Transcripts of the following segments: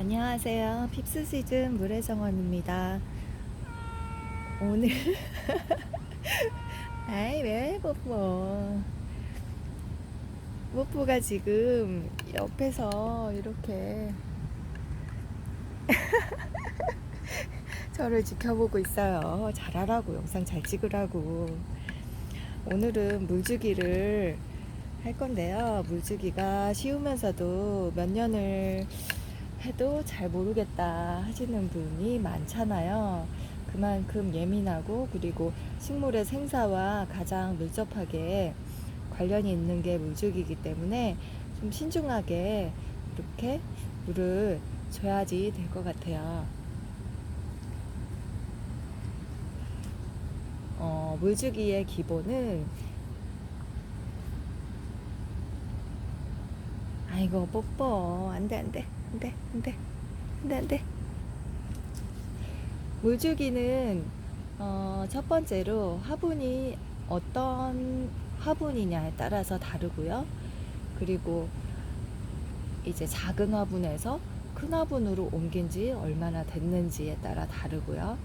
안녕하세요. 핍스 시즌 물의 정원입니다. 오늘 아이 왜 뽀뽀가 지금 옆에서 이렇게 저를 지켜보고 있어요. 잘하라고, 영상 잘 찍으라고. 오늘은 물주기를 할 건데요. 물주기가 쉬우면서도 몇 년을 해도 잘 모르겠다 하시는 분이 많잖아요. 그만큼 예민하고 그리고 식물의 생사와 가장 밀접하게 관련이 있는 게 물주기이기 때문에 좀 신중하게 이렇게 물을 줘야지 될 것 같아요. 물주기의 기본은 아이고 뽀뽀 안돼 물주기는 첫 번째로 화분이 어떤 화분이냐에 따라서 다르고요. 그리고 이제 작은 화분에서 큰 화분으로 옮긴 지 얼마나 됐는지에 따라 다르고요.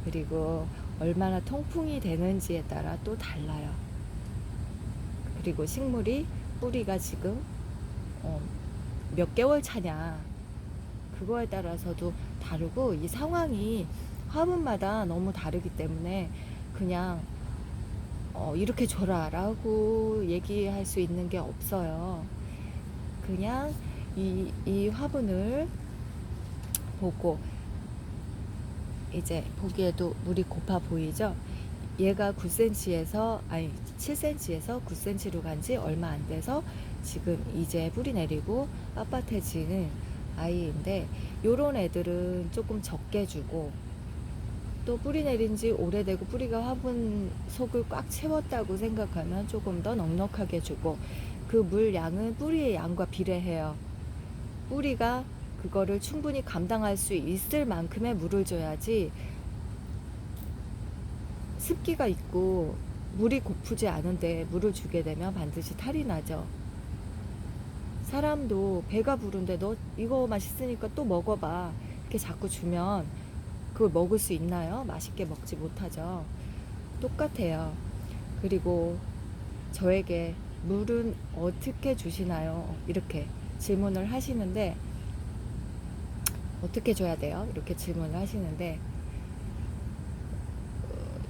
그리고 얼마나 통풍이 되는지에 따라 또 달라요. 그리고 식물이 뿌리가 지금 몇 개월 차냐 그거에 따라서도 다르고, 이 상황이 화분마다 너무 다르기 때문에 그냥 이렇게 줘라 라고 얘기할 수 있는 게 없어요. 그냥 이 화분을 보고, 이제 보기에도 물이 고파 보이죠? 얘가 9cm에서 7cm에서 9cm로 간 지 얼마 안 돼서 지금 이제 뿌리 내리고 빳빳해지는 아이인데, 요런 애들은 조금 적게 주고, 또 뿌리 내린 지 오래되고 뿌리가 화분 속을 꽉 채웠다고 생각하면 조금 더 넉넉하게 주고, 그 물 양은 뿌리의 양과 비례해요. 뿌리가 그거를 충분히 감당할 수 있을 만큼의 물을 줘야지, 습기가 있고 물이 고프지 않은데 물을 주게 되면 반드시 탈이 나죠. 사람도 배가 부른데 너 이거 맛있으니까 또 먹어봐 이렇게 자꾸 주면 그걸 먹을 수 있나요? 맛있게 먹지 못하죠. 똑같아요. 그리고 저에게 물은 어떻게 주시나요? 이렇게 질문을 하시는데, 어떻게 줘야 돼요? 이렇게 질문을 하시는데,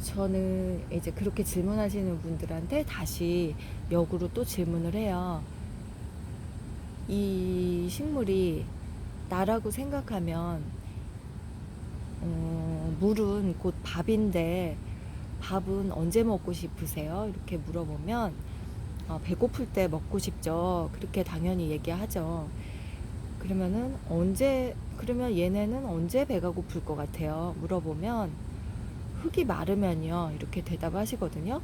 저는 이제 그렇게 질문하시는 분들한테 다시 역으로 또 질문을 해요. 이 식물이 나라고 생각하면 물은 곧 밥인데 밥은 언제 먹고 싶으세요? 이렇게 물어보면 배고플 때 먹고 싶죠. 그렇게 당연히 얘기하죠. 그러면 얘네는 언제 배가 고플 것 같아요? 물어보면 흙이 마르면요, 이렇게 대답하시거든요.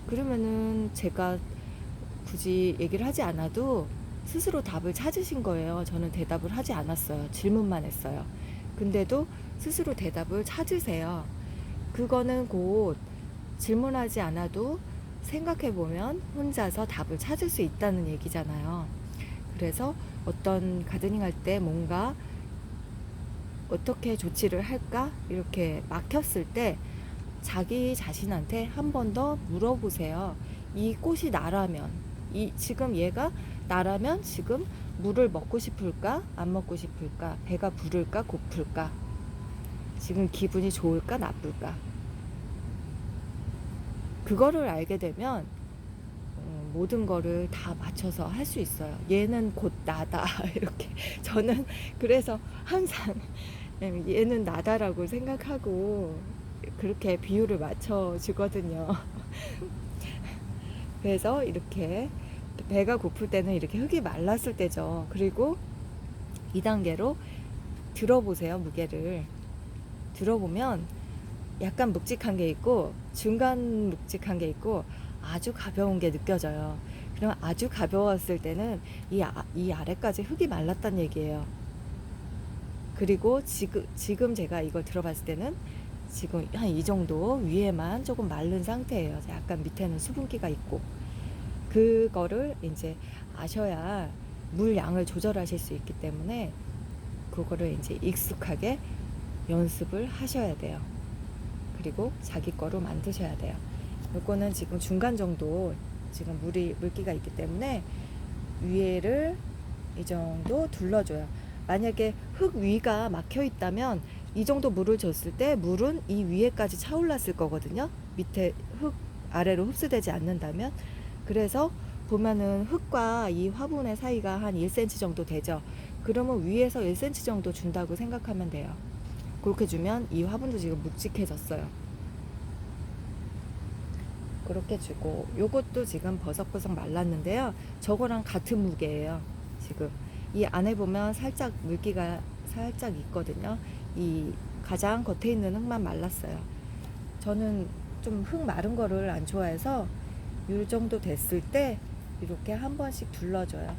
그러면은 제가 굳이 얘기를 하지 않아도 스스로 답을 찾으신 거예요. 저는 대답을 하지 않았어요. 질문만 했어요. 근데도 스스로 대답을 찾으세요. 그거는 곧 질문하지 않아도 생각해보면 혼자서 답을 찾을 수 있다는 얘기잖아요. 그래서 어떤 가드닝 할 때 뭔가 어떻게 조치를 할까 이렇게 막혔을 때 자기 자신한테 한 번 더 물어보세요. 이 꽃이 나라면, 지금 얘가 나라면 지금 물을 먹고 싶을까 안 먹고 싶을까, 배가 부를까 고플까, 지금 기분이 좋을까 나쁠까, 그거를 알게 되면 모든 거를 다 맞춰서 할 수 있어요. 얘는 곧 나다 이렇게 저는 그래서 항상 얘는 나다라고 생각하고 그렇게 비율을 맞춰 주거든요. 그래서 이렇게 배가 고플 때는 이렇게 흙이 말랐을 때죠. 그리고 2단계로 들어보세요. 무게를 들어보면 약간 묵직한 게 있고 중간 묵직한 게 있고 아주 가벼운 게 느껴져요. 그러면 아주 가벼웠을 때는 이 아래까지 흙이 말랐단 얘기예요. 그리고 지금 제가 이걸 들어봤을 때는 지금 한 이 정도 위에만 조금 마른 상태예요. 약간 밑에는 수분기가 있고, 그거를 이제 아셔야 물 양을 조절하실 수 있기 때문에 그거를 이제 익숙하게 연습을 하셔야 돼요. 그리고 자기 거로 만드셔야 돼요. 요거는 지금 중간 정도 지금 물기가 있기 때문에 위에를 이 정도 둘러줘요. 만약에 흙 위가 막혀 있다면 이 정도 물을 줬을 때 물은 이 위에까지 차올랐을 거거든요. 밑에 흙 아래로 흡수되지 않는다면. 그래서 보면은 흙과 이 화분의 사이가 한 1cm 정도 되죠. 그러면 위에서 1cm 정도 준다고 생각하면 돼요. 그렇게 주면 이 화분도 지금 묵직해졌어요. 그렇게 주고, 요것도 지금 버석버석 말랐는데요. 저거랑 같은 무게예요. 지금 이 안에 보면 살짝 물기가 살짝 있거든요. 이 가장 겉에 있는 흙만 말랐어요. 저는 좀 흙 마른 거를 안 좋아해서 이 정도 됐을 때 이렇게 한 번씩 둘러줘요.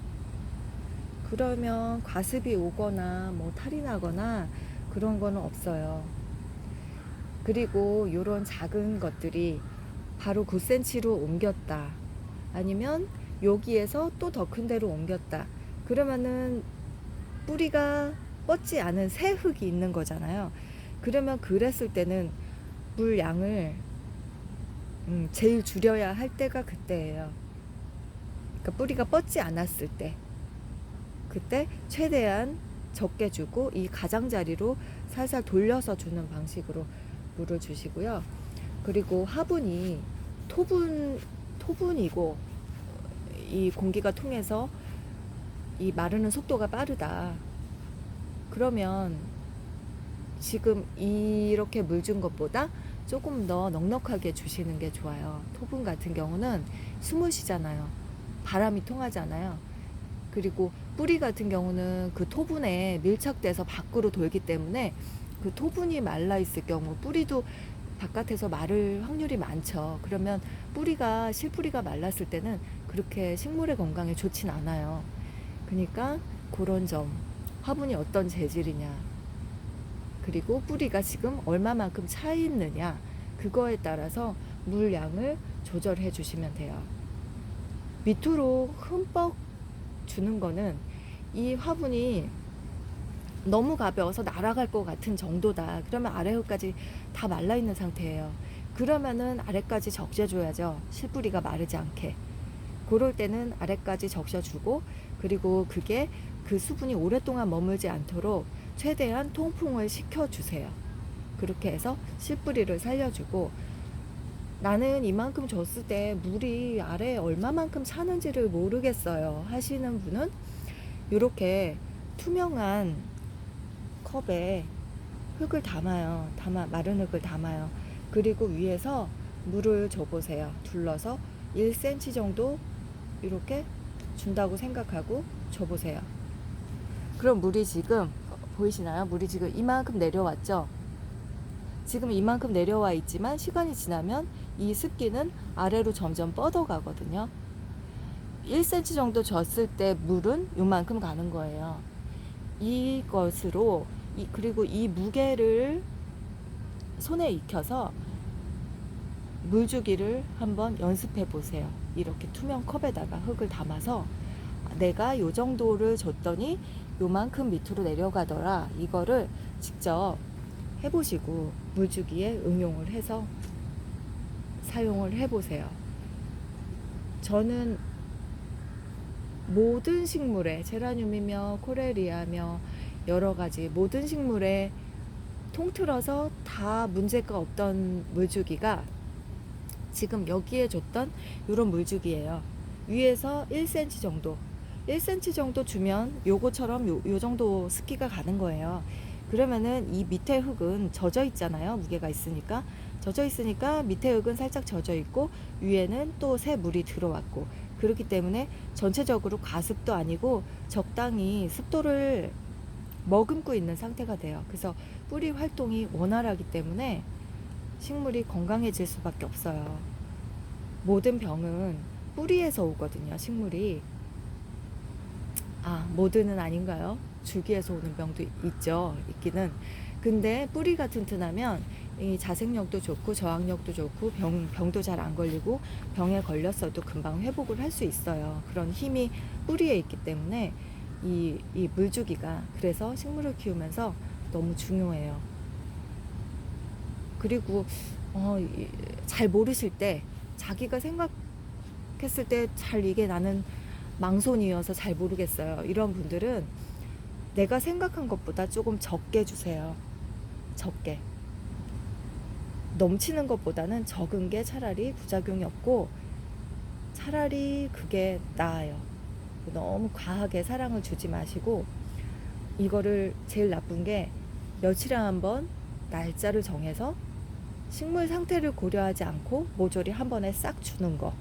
그러면 과습이 오거나 뭐 탈이 나거나 그런 거는 없어요. 그리고 요런 작은 것들이 바로 9cm로 옮겼다, 아니면 여기에서 또 더 큰 데로 옮겼다, 그러면은 뿌리가 뻗지 않은 새 흙이 있는 거잖아요. 그러면 그랬을 때는 물 양을 제일 줄여야 할 때가 그때예요. 그러니까 뿌리가 뻗지 않았을 때, 그때 최대한 적게 주고 이 가장자리로 살살 돌려서 주는 방식으로 물을 주시고요. 그리고 화분이 토분이고 이 공기가 통해서 이 마르는 속도가 빠르다. 그러면 지금 이렇게 물 준 것보다 조금 더 넉넉하게 주시는 게 좋아요. 토분 같은 경우는 숨을 쉬잖아요. 바람이 통하잖아요. 그리고 뿌리 같은 경우는 그 토분에 밀착돼서 밖으로 돌기 때문에 그 토분이 말라 있을 경우 뿌리도 바깥에서 마를 확률이 많죠. 그러면 실뿌리가 말랐을 때는 그렇게 식물의 건강에 좋진 않아요. 그러니까 그런 점, 화분이 어떤 재질이냐, 그리고 뿌리가 지금 얼마만큼 차 있느냐, 그거에 따라서 물량을 조절해 주시면 돼요. 밑으로 흠뻑 주는 거는 이 화분이 너무 가벼워서 날아갈 것 같은 정도다. 그러면 아래 흙까지 다 말라 있는 상태예요. 그러면은 아래까지 적셔줘야죠. 실뿌리가 마르지 않게. 그럴 때는 아래까지 적셔주고, 그리고 그게 그 수분이 오랫동안 머물지 않도록 최대한 통풍을 시켜주세요. 그렇게 해서 실뿌리를 살려주고, 나는 이만큼 줬을 때 물이 아래에 얼마만큼 차는지를 모르겠어요 하시는 분은 이렇게 투명한 컵에 흙을 담아요. 마른 흙을 담아요. 그리고 위에서 물을 줘보세요. 둘러서 1cm 정도 이렇게 준다고 생각하고 줘보세요. 그럼 물이 지금 보이시나요? 물이 지금 이만큼 내려왔죠? 지금 이만큼 내려와 있지만 시간이 지나면 이 습기는 아래로 점점 뻗어가거든요. 1cm 정도 줬을 때 물은 이만큼 가는 거예요. 이것으로 그리고 이 무게를 손에 익혀서 물주기를 한번 연습해 보세요. 이렇게 투명 컵에다가 흙을 담아서 내가 요 정도를 줬더니 요만큼 밑으로 내려가더라, 이거를 직접 해보시고 물주기에 응용을 해서 사용을 해보세요. 저는 모든 식물에, 제라늄이며 코렐리아며 여러가지 모든 식물에 통틀어서 다 문제가 없던 물주기가 지금 여기에 줬던 이런 물주기예요. 위에서 1cm 정도 1cm 정도 주면 요거처럼 요 정도 습기가 가는 거예요. 그러면은 이 밑에 흙은 젖어 있잖아요. 무게가 있으니까 젖어 있으니까 밑에 흙은 살짝 젖어 있고 위에는 또 새 물이 들어왔고, 그렇기 때문에 전체적으로 가습도 아니고 적당히 습도를 머금고 있는 상태가 돼요. 그래서 뿌리 활동이 원활하기 때문에 식물이 건강해질 수밖에 없어요. 모든 병은 뿌리에서 오거든요. 식물이. 모든은 아닌가요? 줄기에서 오는 병도 있기는. 근데 뿌리가 튼튼하면 이 자생력도 좋고 저항력도 좋고 병도 잘 안 걸리고, 병에 걸렸어도 금방 회복을 할 수 있어요. 그런 힘이 뿌리에 있기 때문에 이 물주기가 그래서 식물을 키우면서 너무 중요해요. 그리고 잘 모르실 때 자기가 생각했을 때 잘 이게 나는 망손이어서 잘 모르겠어요. 이런 분들은 내가 생각한 것보다 조금 적게 주세요. 적게. 넘치는 것보다는 적은 게 차라리 부작용이 없고 차라리 그게 나아요. 너무 과하게 사랑을 주지 마시고 이거를 제일 나쁜 게 며칠에 한 번 날짜를 정해서 식물 상태를 고려하지 않고 모조리 한 번에 싹 주는 거.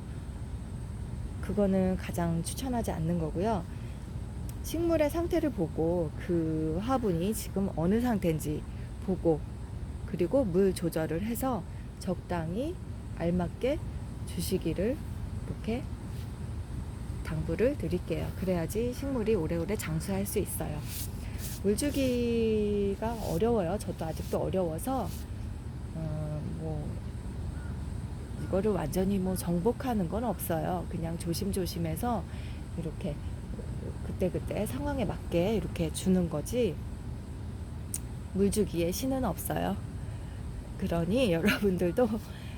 그거는 가장 추천하지 않는 거고요. 식물의 상태를 보고 그 화분이 지금 어느 상태인지 보고 그리고 물 조절을 해서 적당히 알맞게 주시기를 이렇게 당부를 드릴게요. 그래야지 식물이 오래오래 장수할 수 있어요. 물주기가 어려워요. 저도 아직도 어려워서 뭐 이거를 완전히 뭐 정복하는 건 없어요. 그냥 조심조심해서 이렇게 그때그때 상황에 맞게 이렇게 주는 거지 물주기에 신은 없어요. 그러니 여러분들도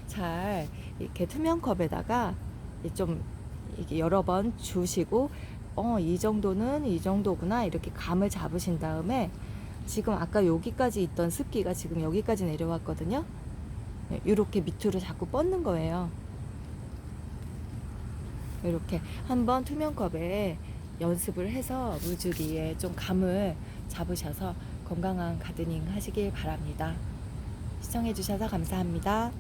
잘 이렇게 투명 컵에다가 좀 이게 여러 번 주시고 이 정도는 이 정도구나 이렇게 감을 잡으신 다음에 지금 아까 여기까지 있던 습기가 지금 여기까지 내려왔거든요. 이렇게 밑으로 자꾸 뻗는 거예요. 이렇게 한번 투명컵에 연습을 해서 물주기에 좀 감을 잡으셔서 건강한 가드닝 하시길 바랍니다. 시청해 주셔서 감사합니다.